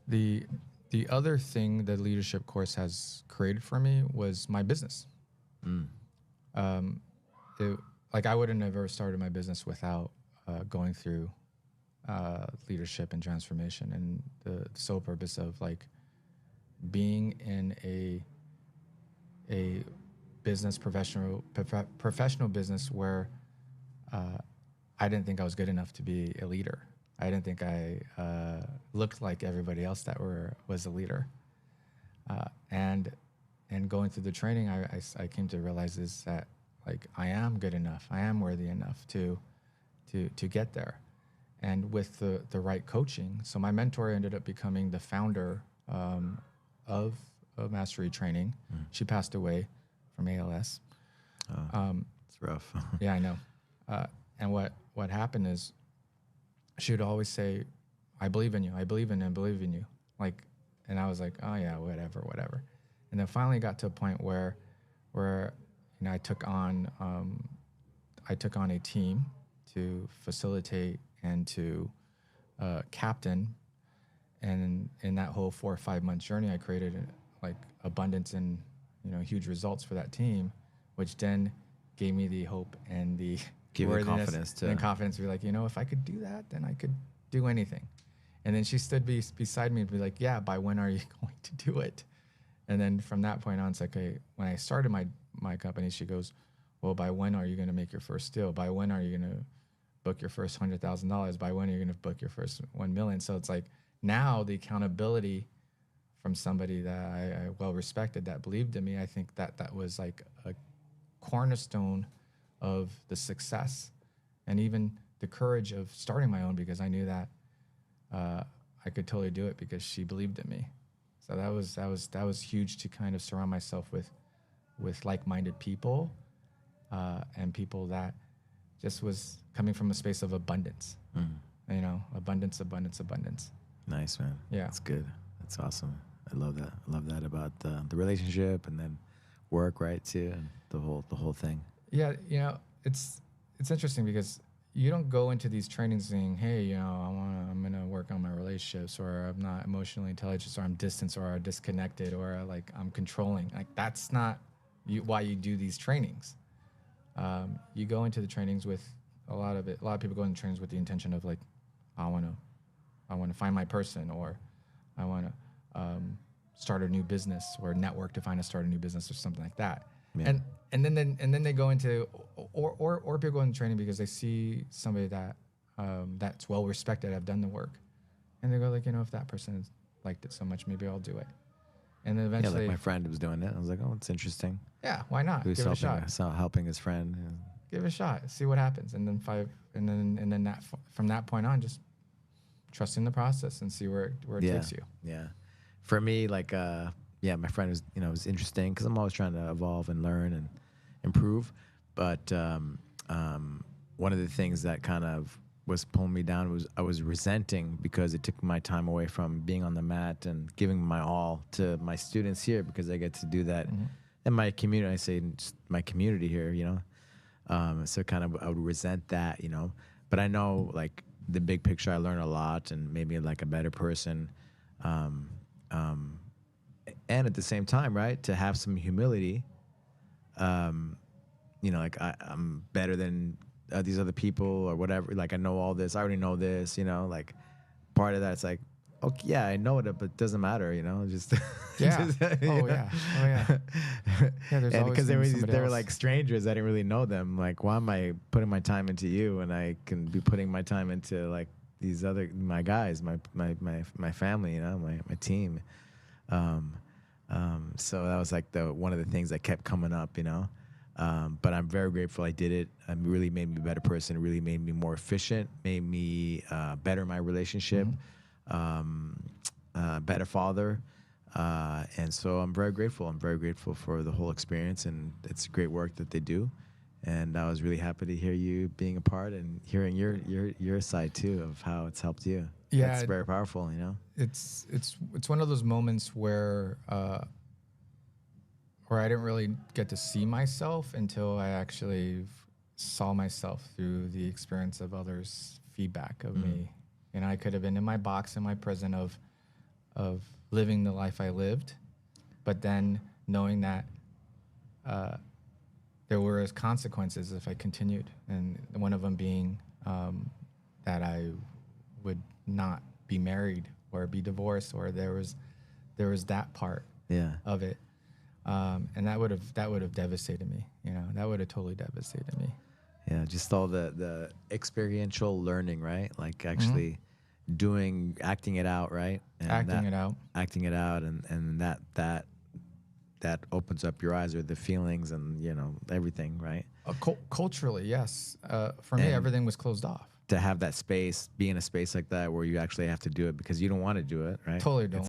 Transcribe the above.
The the other thing the leadership course has created for me was my business. Mm. Um, it, like I would have never started my business without going through leadership and transformation, and the sole purpose of like being in a business professional business where I didn't think I was good enough to be a leader. I didn't think I looked like everybody else that was a leader. And going through the training, I came to realize is that like I am good enough. I am worthy enough to get there. And with the right coaching, so my mentor ended up becoming the founder of Mastery Training. She passed away from ALS. It's rough. Yeah, I know. And what happened is she would always say, "I believe in you. I believe in you. I believe in you." Like, and I was like, "Oh yeah, whatever." And then finally got to a point where I took on a team to facilitate and to captain. And in that whole 4 or 5 month journey, I created like abundance and huge results for that team, which then gave me the hope and the Give you worthiness confidence and confidence to be like, if I could do that, then I could do anything. And then she stood beside me and be like, yeah, by when are you going to do it? And then from that point on, it's like, okay, when I started my company, she goes, well, by when are you going to make your first deal? By when are you going to book your first $100,000? By when are you going to book your first 1 million? So it's like now the accountability from somebody that I well respected, that believed in me, I think that was like a cornerstone of the success and even the courage of starting my own, because I knew that I could totally do it because she believed in me. So that was huge to kind of surround myself with like-minded people and people that just was coming from a space of abundance. Abundance. Nice, man. Yeah, That's good. That's awesome. I love that. I love that about the relationship and then work, right, too, and the whole thing. Yeah, it's interesting because you don't go into these trainings saying, "Hey, I'm gonna work on my relationships, or I'm not emotionally intelligent, or I'm distant, or I'm disconnected, or like I'm controlling." Like that's not why you do these trainings. You go into the trainings with a lot of people go into trainings with the intention of like, I want to find my person, or I want to start a new business, or network to start a new business or something like that. Yeah. And then they go into or people go into training because they see somebody that that's well respected, have done the work, and they go like, if that person liked it so much, maybe I'll do it. And then eventually, like my friend was doing it. I was like, oh, it's interesting. Yeah, why not? He was Give it a shot. Helping his friend. Give it a shot. See what happens. And then from that point on, just trusting the process and see where it takes you. Yeah. For me, like, my friend was, was interesting because I'm always trying to evolve and learn and improve. But one of the things that kind of was pulling me down was I was resenting because it took my time away from being on the mat and giving my all to my students here, because I get to do that in my community. I say just my community here, so kind of I would resent that, but I know like the big picture, I learned a lot and made me like a better person. And at the same time, right, to have some humility, like I'm better than these other people or whatever. Like I know all this, I already know this, like part of that's like, okay, yeah, I know it, but it doesn't matter, just yeah. Oh yeah. Yeah, there's and always because they were like strangers, I didn't really know them. Like, why am I putting my time into you when I can be putting my time into like these other my guys, my family, my team. So that was like one of the things that kept coming up, but I'm very grateful I did it. It really made me a better person. It really made me more efficient, made me better my relationship, better father. And so I'm very grateful. I'm very grateful for the whole experience, and it's great work that they do. And I was really happy to hear you being a part and hearing your side too of how it's helped you. Yeah, it's very powerful, It's one of those moments where I didn't really get to see myself until I actually saw myself through the experience of others' feedback of me. I could have been in my box, in my prison of of living the life I lived, but then knowing that there were consequences if I continued, and one of them being that I would not be married or be divorced, or there was that part of it, and that would have devastated me. You know, that would have totally devastated me. Yeah, just all the experiential learning, right? Like actually acting it out, right? And Acting it out, and that opens up your eyes, or the feelings and, you know, everything, right? Culturally, yes. For me, everything was closed off. To have that space, be in a space like that where you actually have to do it because you don't want to do it, right? Totally don't.